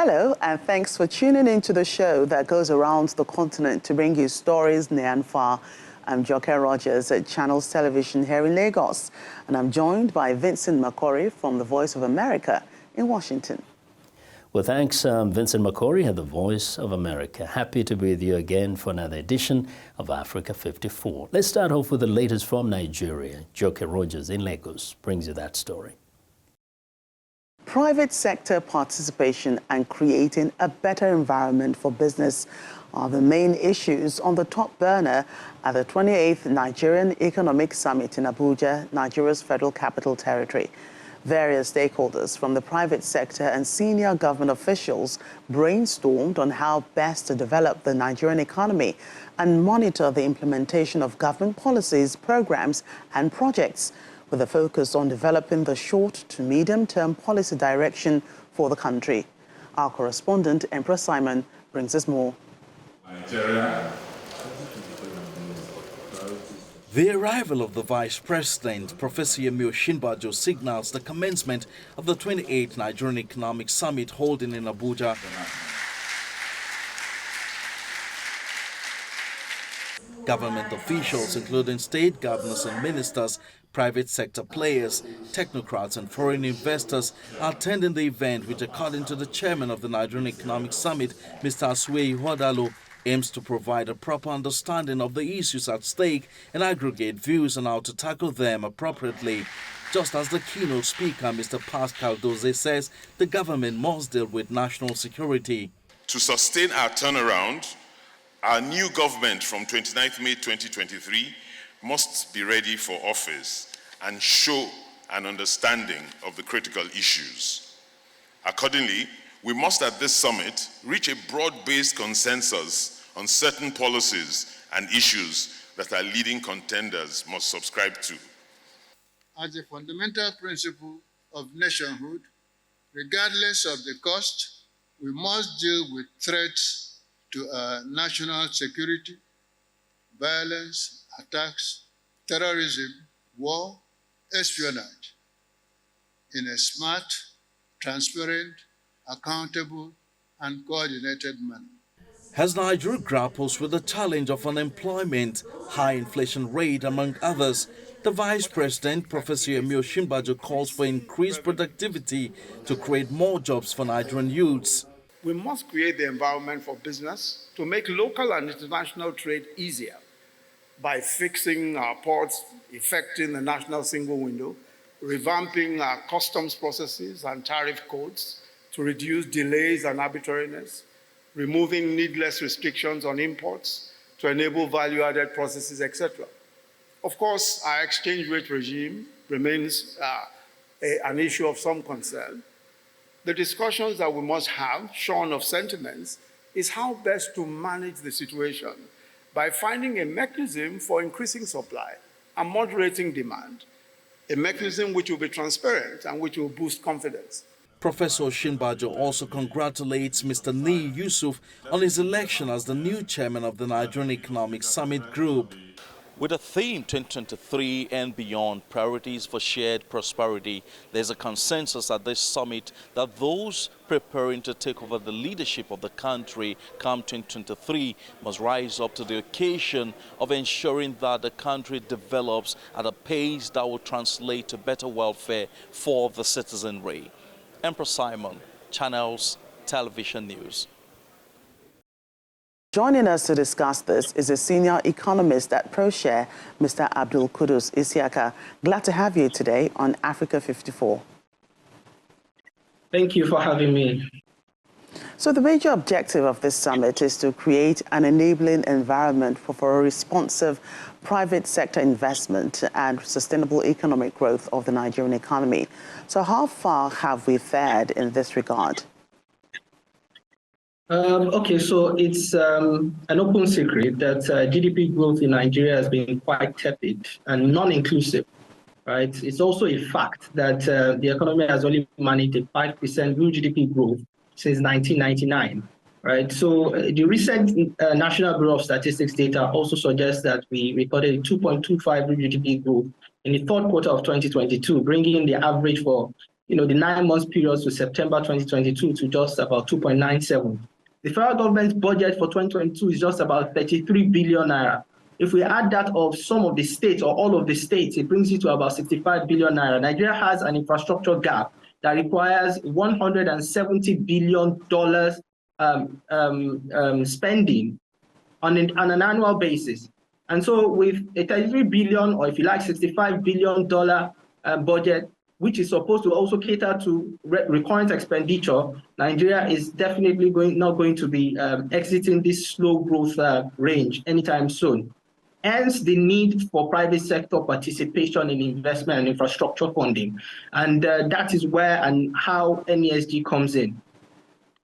Hello, and thanks for tuning into the show that goes around the continent to bring you stories near and far. I'm Joke Rogers at Channels Television here in Lagos, and I'm joined by Vincent Makori from the Voice of America in Washington. Well, thanks, Vincent Makori at the Voice of America. Happy to be with you again for another edition of Africa 54. Let's start off with the latest from Nigeria. Joke Rogers in Lagos brings you that story. Private sector participation and creating a better environment for business are the main issues on the top burner at the 28th Nigerian Economic Summit in Abuja, Nigeria's Federal Capital Territory. Various stakeholders from the private sector and senior government officials brainstormed on how best to develop the Nigerian economy and monitor the implementation of government policies, programs, and projects, with a focus on developing the short to medium-term policy direction for the country. Our correspondent, Emperor Simon, brings us more. Nigeria. The arrival of the Vice President, Professor Yemi Osinbajo, signals the commencement of the 28th Nigerian Economic Summit holding in Abuja. Government officials, including state governors and ministers, private sector players, technocrats and foreign investors are attending the event, which, according to the chairman of the Nigerian Economic Summit, Mr. Asue Ihodalo, aims to provide a proper understanding of the issues at stake and aggregate views on how to tackle them appropriately. Just as the keynote speaker, Mr. Pascal Doze, says the government must deal with national security. To sustain our turnaround, our new government from 29th May 2023 must be ready for office and show an understanding of the critical issues. Accordingly, we must at this summit reach a broad-based consensus on certain policies and issues that our leading contenders must subscribe to. As a fundamental principle of nationhood, regardless of the cost, we must deal with threats to our national security, violence, attacks, terrorism, war, espionage, in a smart, transparent, accountable, and coordinated manner. As Nigeria grapples with the challenge of unemployment, high inflation rate, among others, the Vice President, Professor Yemi Osinbajo, calls for increased productivity to create more jobs for Nigerian youths. We must create the environment for business to make local and international trade easier by fixing our ports, effecting the national single window, revamping our customs processes and tariff codes to reduce delays and arbitrariness, removing needless restrictions on imports to enable value-added processes, etc. Of course, our exchange rate regime remains an issue of some concern. The discussions that we must have, shorn of sentiments, is how best to manage the situation by finding a mechanism for increasing supply and moderating demand, a mechanism which will be transparent and which will boost confidence. Professor Osinbajo also congratulates Mr. Ni Yusuf on his election as the new chairman of the Nigerian Economic Summit Group. With a theme 2023 and beyond, priorities for shared prosperity, there's a consensus at this summit that those preparing to take over the leadership of the country come 2023 must rise up to the occasion of ensuring that the country develops at a pace that will translate to better welfare for the citizenry. Emperor Simon, Channels Television News. Joining us to discuss this is a senior economist at ProShare, Mr. Abdul Kudus Isiaka. Glad to have you today on Africa 54. Thank you for having me. So the major objective of this summit is to create an enabling environment for a responsive private sector investment and sustainable economic growth of the Nigerian economy. So how far have we fared in this regard? Okay, so it's an open secret that GDP growth in Nigeria has been quite tepid and non-inclusive, right? It's also a fact that the economy has only managed a 5% real GDP growth since 1999, right? So the recent National Bureau of Statistics data also suggests that we recorded a 2.25 real GDP growth in the third quarter of 2022, bringing the average for the 9 months period to September 2022 to just about 2.97. The federal government's budget for 2022 is just about 33 billion naira. If we add that of some of the states or all of the states, it brings it to about 65 billion naira. Nigeria has an infrastructure gap that requires $170 billion spending on an annual basis. And so with a 33 billion, or if you like, $65 billion budget, which is supposed to also cater to recurrent expenditure, Nigeria is definitely not going to be exiting this slow growth range anytime soon. Hence the need for private sector participation in investment and infrastructure funding. And that is where and how NESG comes in.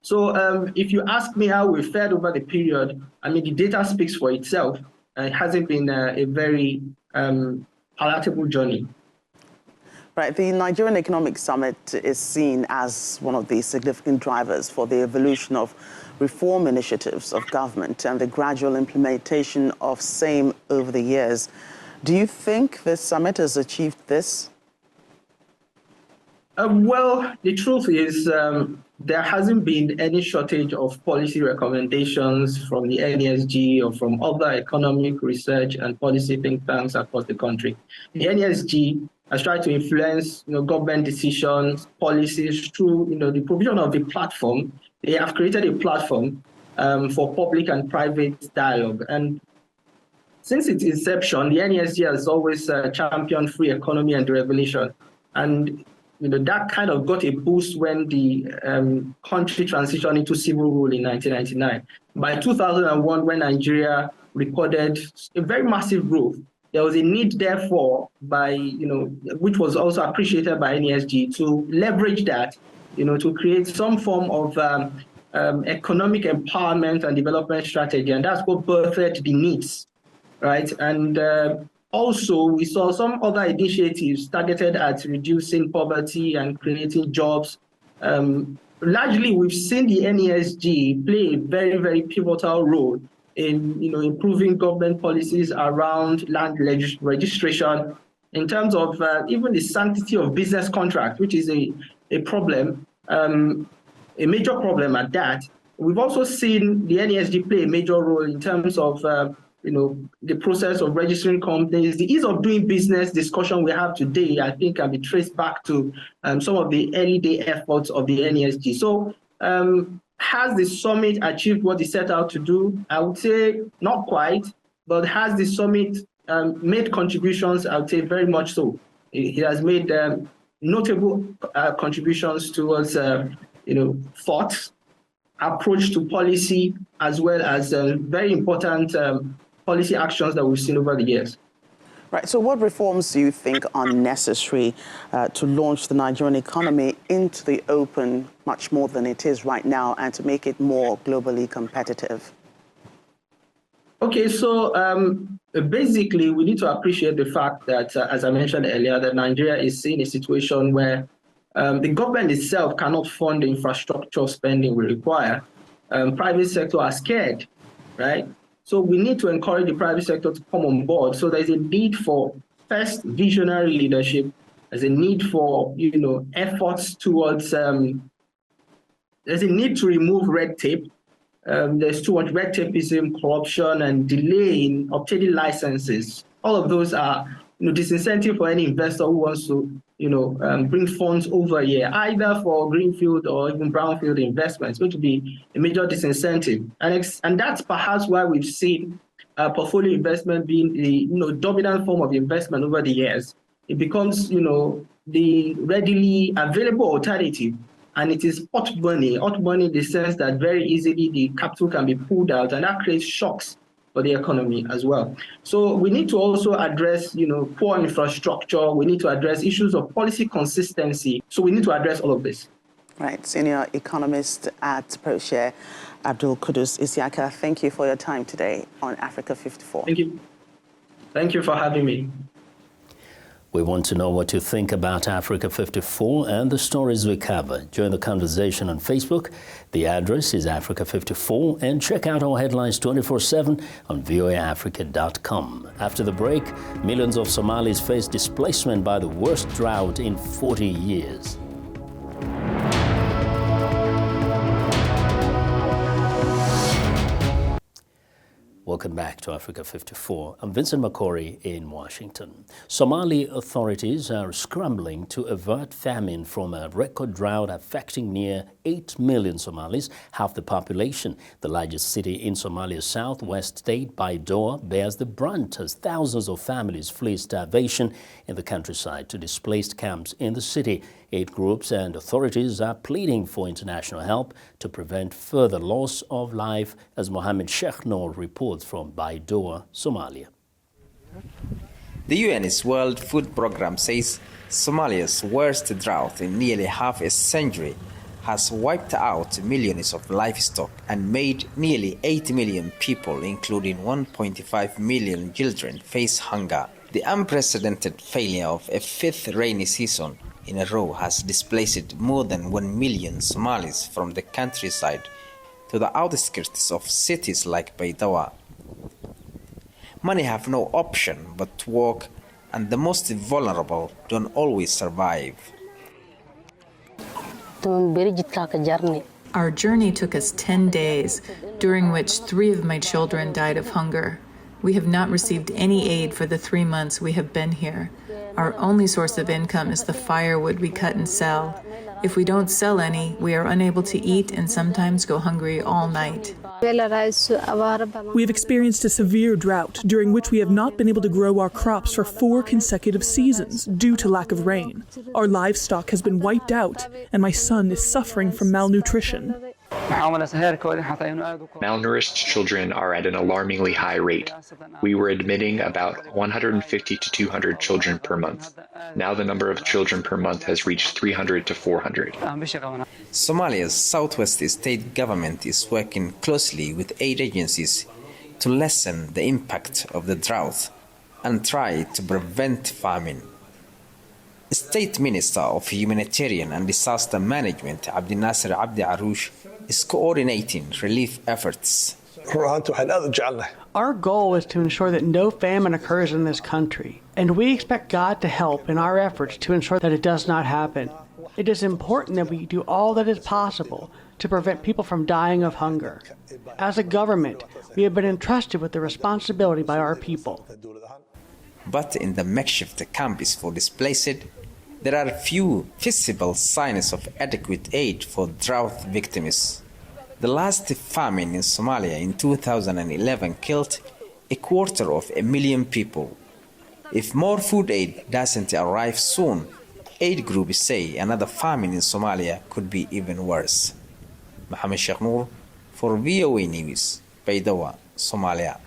So if you ask me how we fared over the period, I mean, the data speaks for itself. It hasn't been a very palatable journey. Right. The Nigerian Economic Summit is seen as one of the significant drivers for the evolution of reform initiatives of government and the gradual implementation of same over the years. Do you think the summit has achieved this? Well, the truth is there hasn't been any shortage of policy recommendations from the NESG or from other economic research and policy think tanks across the country. The NESG has tried to influence government decisions, policies through the provision of the platform. They have created a platform for public and private dialogue. And since its inception, the NESG has always championed free economy and deregulation. And that kind of got a boost when the country transitioned into civil rule in 1999. By 2001, when Nigeria recorded a very massive growth, there was a need, therefore, which was also appreciated by NESG, to leverage that, to create some form of economic empowerment and development strategy. And that's what birthed the needs, right? And also, we saw some other initiatives targeted at reducing poverty and creating jobs. Largely, we've seen the NESG play a very, very pivotal role in improving government policies around land registration, in terms of even the sanctity of business contracts, which is a problem, a major problem at that. We've also seen the NESG play a major role in terms of the process of registering companies. The ease of doing business discussion we have today, I think, can be traced back to some of the early day efforts of the NESG. So has the summit achieved what it set out to do? I would say not quite, but has the summit made contributions? I would say very much so. It has made notable contributions towards thought, approach to policy, as well as very important policy actions that we've seen over the years. Right. So what reforms do you think are necessary to launch the Nigerian economy into the open much more than it is right now and to make it more globally competitive? Okay, so basically, we need to appreciate the fact that, as I mentioned earlier, that Nigeria is in a situation where the government itself cannot fund the infrastructure spending we require. Private sector are scared, right? So we need to encourage the private sector to come on board. So there's a need for first visionary leadership. There's a need for efforts towards. There's a need to remove red tape. There's too much red tapeism, corruption, and delay in obtaining licenses. All of those are disincentive for any investor who wants to bring funds over here, either for greenfield or even brownfield investments. It's going to be a major disincentive. And that's perhaps why we've seen portfolio investment being the dominant form of investment over the years. It becomes the readily available alternative. And it is hot money in the sense that very easily the capital can be pulled out, and that creates shocks for the economy as well. So we need to also address, poor infrastructure. We need to address issues of policy consistency. So we need to address all of this. Right. Senior economist at ProShare, Abdul Kudus Isiaka, thank you for your time today on Africa 54. Thank you. Thank you for having me. We want to know what you think about Africa 54 and the stories we cover. Join the conversation on Facebook. The address is Africa 54, and check out our headlines 24/7 on voaafrica.com. After the break, millions of Somalis face displacement by the worst drought in 40 years. Welcome back to Africa 54. I'm Vincent Makori in Washington. Somali authorities are scrambling to avert famine from a record drought affecting near 8 million Somalis, half the population. The largest city in Somalia's southwest state, Baidoa, bears the brunt as thousands of families flee starvation in the countryside to displaced camps in the city. Aid groups and authorities are pleading for international help to prevent further loss of life, as Mohammed Sheikh Noor reports from Baidoa, Somalia. The UN's World Food Programme says Somalia's worst drought in nearly half a century has wiped out millions of livestock and made nearly 8 million people, including 1.5 million children, face hunger. The unprecedented failure of a fifth rainy season in a row has displaced more than 1 million Somalis from the countryside to the outskirts of cities like Baidoa. Many have no option but to walk, and the most vulnerable don't always survive. Our journey took us 10 days, during which 3 of my children died of hunger. We have not received any aid for the 3 months we have been here. Our only source of income is the firewood we cut and sell. If we don't sell any, we are unable to eat and sometimes go hungry all night. We have experienced a severe drought, during which we have not been able to grow our crops for 4 consecutive seasons due to lack of rain. Our livestock has been wiped out, and my son is suffering from malnutrition. Malnourished children are at an alarmingly high rate. We were admitting about 150 to 200 children per month. Now the number of children per month has reached 300 to 400. Somalia's southwest state government is working closely with aid agencies to lessen the impact of the drought and try to prevent famine. State Minister of Humanitarian and Disaster Management, Abdi Nasser Abdi Aroush, is coordinating relief efforts. Our goal is to ensure that no famine occurs in this country, and we expect God to help in our efforts to ensure that it does not happen. It is important that we do all that is possible to prevent people from dying of hunger. As a government, we have been entrusted with the responsibility by our people. But in the makeshift camps for displaced, there are few visible signs of adequate aid for drought victims. The last famine in Somalia in 2011 killed 250,000 people. If more food aid doesn't arrive soon, aid groups say another famine in Somalia could be even worse. Mohammed Sheikh Noor for VOA News, Baidoa, Somalia.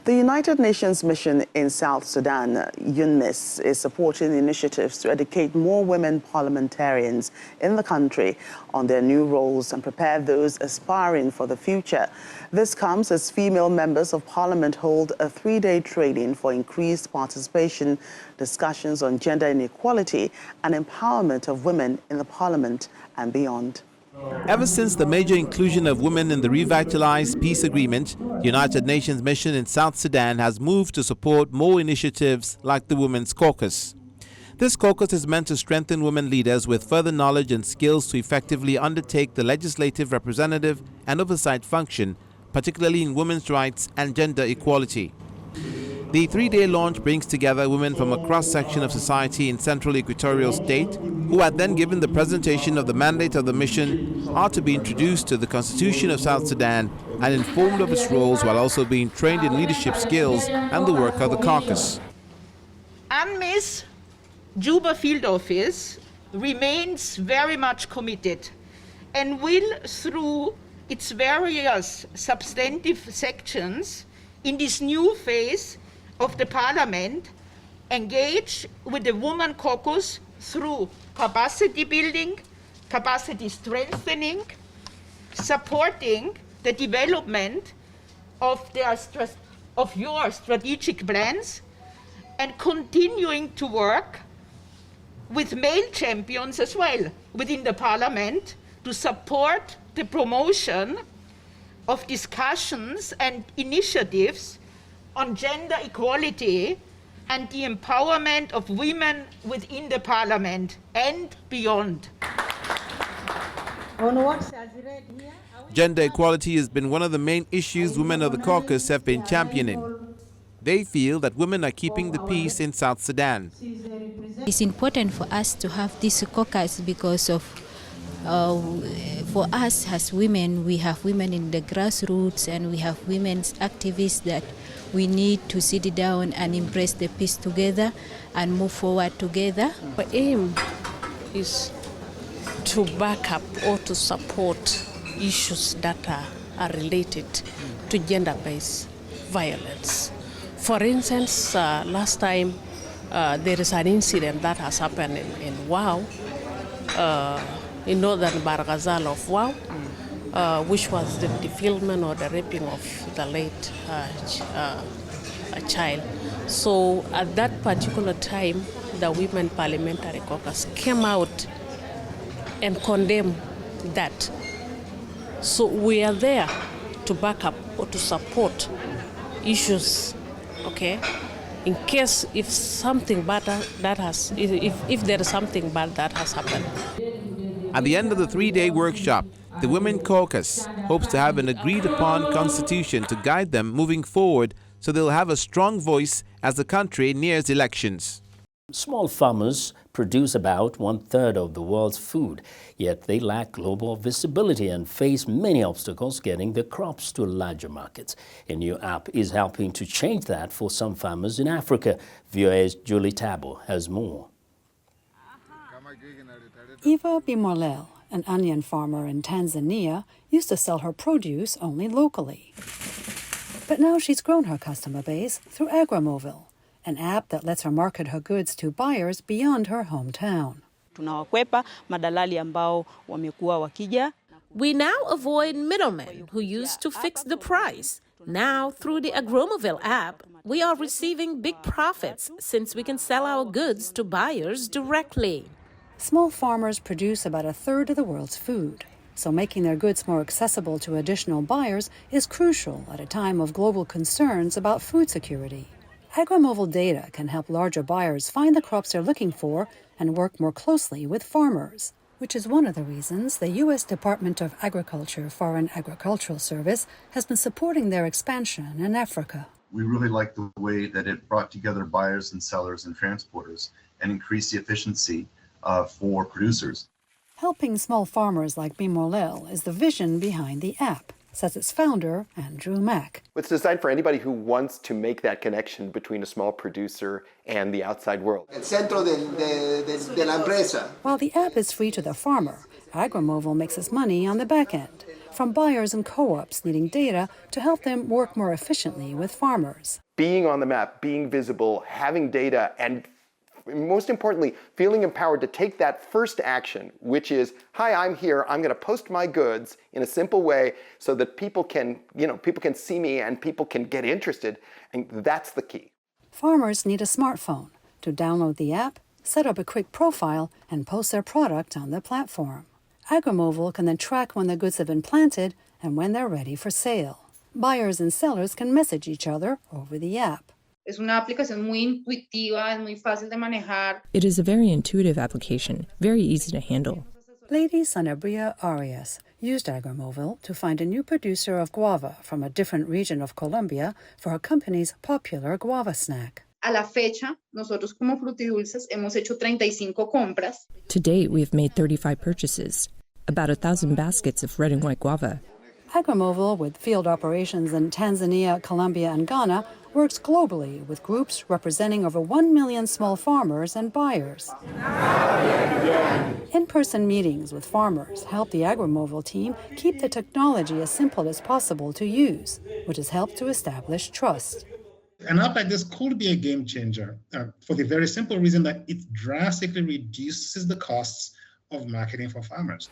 The United Nations mission in South Sudan, UNMISS, is supporting initiatives to educate more women parliamentarians in the country on their new roles and prepare those aspiring for the future. This comes as female members of parliament hold a 3-day training for increased participation, discussions on gender inequality and empowerment of women in the parliament and beyond. Ever since the major inclusion of women in the revitalized peace agreement, the United Nations mission in South Sudan has moved to support more initiatives like the Women's Caucus. This caucus is meant to strengthen women leaders with further knowledge and skills to effectively undertake the legislative, representative and oversight function, particularly in women's rights and gender equality. The 3-day launch brings together women from a cross-section of society in central equatorial state who are then given the presentation of the mandate of the mission, are to be introduced to the Constitution of South Sudan and informed of its roles while also being trained in leadership skills and the work of the caucus. UNMISS Juba Field Office remains very much committed and will, through its various substantive sections in this new phase of the Parliament, engage with the Women Caucus through capacity building, capacity strengthening, supporting the development of your strategic plans, and continuing to work with male champions as well within the Parliament to support the promotion of discussions and initiatives on gender equality and the empowerment of women within the parliament and beyond. Gender equality has been one of the main issues women of the caucus have been championing. They feel that women are keeping the peace in South Sudan. It's important for us to have this caucus because of, for us as women, we have women in the grassroots and we have women's activists that we need to sit down and embrace the peace together and move forward together. The aim is to back up or to support issues that are related to gender-based violence. For instance, last time there is an incident that has happened in Wau, in northern Barghazal of Wau, which was the defilment or the raping of the late child. So at that particular time, the Women Parliamentary Caucus came out and condemned that. So we are there to back up or to support issues, okay? In case if something bad if there is something bad that has happened. At the end of the 3-day workshop, the Women Caucus hopes to have an agreed-upon constitution to guide them moving forward so they'll have a strong voice as the country nears elections. Small farmers produce about 1/3 of the world's food, yet they lack global visibility and face many obstacles getting their crops to larger markets. A new app is helping to change that for some farmers in Africa. VOA's Julie Tabo has more. Eva Bimolel, an onion farmer in Tanzania, used to sell her produce only locally. But now she's grown her customer base through Agramobile, an app that lets her market her goods to buyers beyond her hometown. We now avoid middlemen who used to fix the price. Now, through the Agramobile app, we are receiving big profits since we can sell our goods to buyers directly. Small farmers produce about 1/3 of the world's food, so making their goods more accessible to additional buyers is crucial at a time of global concerns about food security. Agramobile data can help larger buyers find the crops they're looking for and work more closely with farmers, which is one of the reasons the U.S. Department of Agriculture Foreign Agricultural Service has been supporting their expansion in Africa. We really like the way that it brought together buyers and sellers and transporters and increased the efficiency for producers. Helping small farmers like Bimolel is the vision behind the app, says its founder, Andrew Mack. It's designed for anybody who wants to make that connection between a small producer and the outside world. El centro de la empresa. While the app is free to the farmer, Agramobile makes its money on the back end, from buyers and co-ops needing data to help them work more efficiently with farmers. Being on the map, being visible, having data, and most importantly, feeling empowered to take that first action, which is, hi, I'm here, I'm going to post my goods in a simple way so that people can see me and people can get interested, and that's the key. Farmers need a smartphone to download the app, set up a quick profile, and post their product on the platform. Agramobile can then track when the goods have been planted and when they're ready for sale. Buyers and sellers can message each other over the app. Es una aplicación muy intuitiva, es muy fácil de manejar. It is a very intuitive application, very easy to handle. Lady Sanabria Arias used Agramobile to find a new producer of guava from a different region of Colombia for her company's popular guava snack. A la fecha, nosotros como Frutidulces hemos hecho 35 compras. To date, we have made 35 purchases, about 1,000 baskets of red and white guava. Agramobile, with field operations in Tanzania, Colombia, and Ghana, works globally with groups representing over 1 million small farmers and buyers. In-person meetings with farmers help the Agramobile team keep the technology as simple as possible to use, which has helped to establish trust. An app like this could be a game changer for the very simple reason that it drastically reduces the costs of marketing for farmers.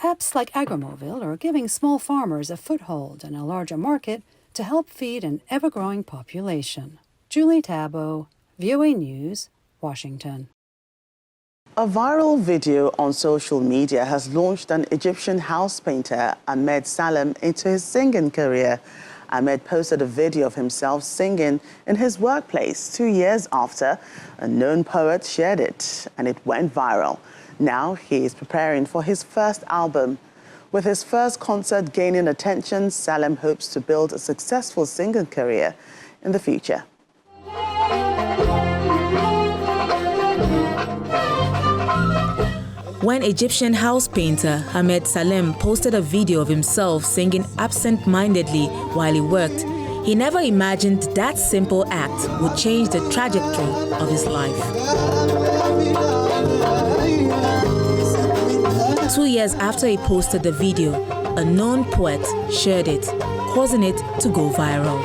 Apps like Agramobile are giving small farmers a foothold in a larger market to help feed an ever-growing population. Julie Tabo, VOA News, Washington. A viral video on social media has launched an Egyptian house painter, Ahmed Salem, into his singing career. Ahmed posted a video of himself singing in his workplace 2 years after a known poet shared it, and it went viral. Now he is preparing for his first album. With his first concert gaining attention, Salem hopes to build a successful singing career in the future. When Egyptian house painter Ahmed Salem posted a video of himself singing absent-mindedly while he worked, he never imagined that simple act would change the trajectory of his life. 2 years after he posted the video, a known poet shared it, causing it to go viral.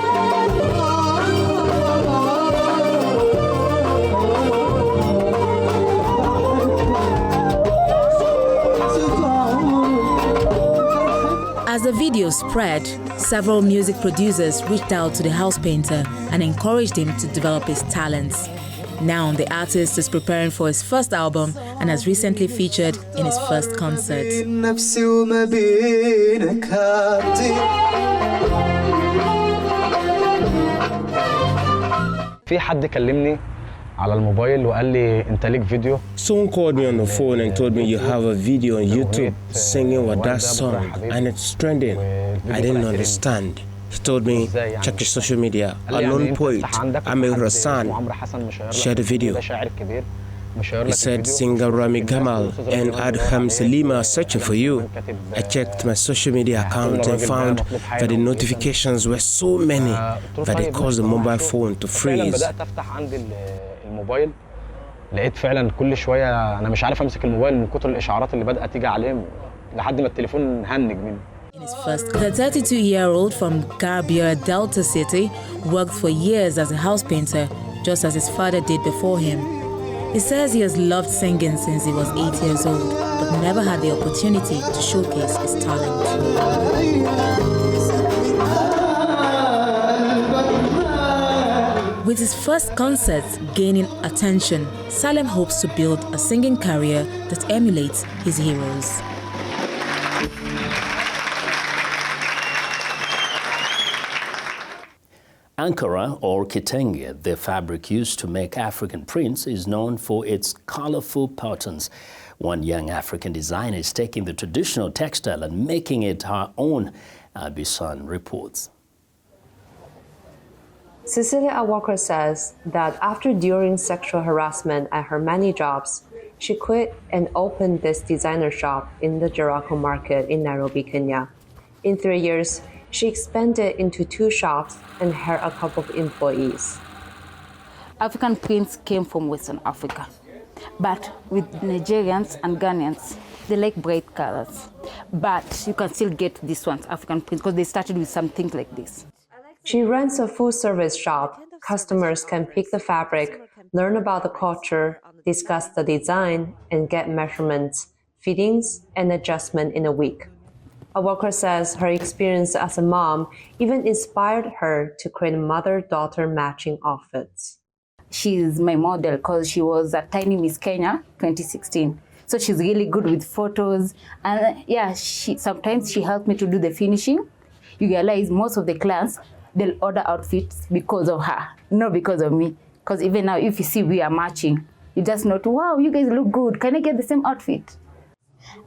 As the video spread, several music producers reached out to the house painter and encouraged him to develop his talents. Now, the artist is preparing for his first album and has recently featured in his first concert. في حد كلمني على الموبايل وقال لي انت ليك فيديو. Someone called me on the phone and told me you have a video on YouTube singing with that song and it's trending. I didn't understand. He told me, check your social media. A known poet, Amir Hassan, shared a video. He said singer Rami Gamal and Adham Salima are searching for you. I checked my social media account and found that the notifications were so many that they caused the mobile phone to freeze. لقيت فعلا كل شويه انا مش عارف امسك الموبايل من كتر الاشعارات اللي بدات تيجي عليه لحد ما التليفون هنج مني. The 32-year-old from Garbia, Delta City, worked for years as a house painter, just as his father did before him. He says he has loved singing since he was 8 years old, but never had the opportunity to showcase his talent. With his first concerts gaining attention, Salem hopes to build a singing career that emulates his heroes. Ankara, or kitenge, the fabric used to make African prints, is known for its colorful patterns. One young African designer is taking the traditional textile and making it her own, Abisan reports. Cecilia Awaka says that after enduring sexual harassment at her many jobs, she quit and opened this designer shop in the Jericho market in Nairobi, Kenya. In 3 years, she expanded into 2 shops and hired a couple of employees. African prints came from Western Africa, but with Nigerians and Ghanaians, they like bright colors. But you can still get these ones, African prints, because they started with something like this. She runs a full-service shop. Customers can pick the fabric, learn about the culture, discuss the design, and get measurements, fittings, and adjustment in a week. Awaka says her experience as a mom even inspired her to create mother-daughter matching outfits. She's my model because she was a tiny Miss Kenya 2016. So she's really good with photos. And yeah, sometimes she helped me to do the finishing. You realize most of the clients, they'll order outfits because of her, not because of me. Because even now, if you see we are matching, you just note, wow, you guys look good. Can I get the same outfit?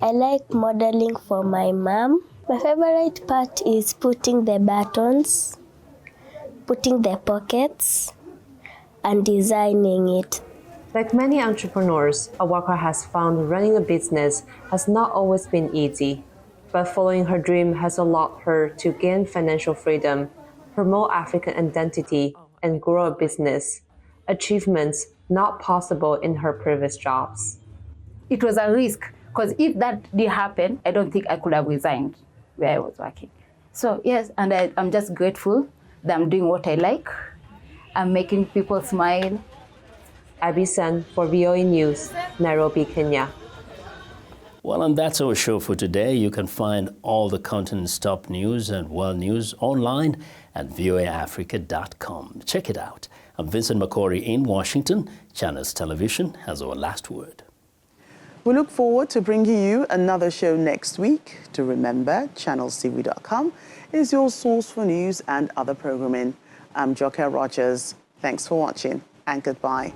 I like modeling for my mom. My favorite part is putting the buttons, putting the pockets, and designing it. Like many entrepreneurs, Awaka has found running a business has not always been easy. But following her dream has allowed her to gain financial freedom, promote African identity, and grow a business, achievements not possible in her previous jobs. It was a risk. Because if that did happen, I don't think I could have resigned where I was working. So yes, and I'm just grateful that I'm doing what I like. I'm making people smile. Abisan for VOA News, Nairobi, Kenya. Well, and that's our show for today. You can find all the continent's top news and world news online at voaafrica.com. Check it out. I'm Vincent McCory in Washington. Channels Television has our last word. We look forward to bringing you another show next week. To remember, channelstv.com is your source for news and other programming. I'm Joker Rogers. Thanks for watching and goodbye.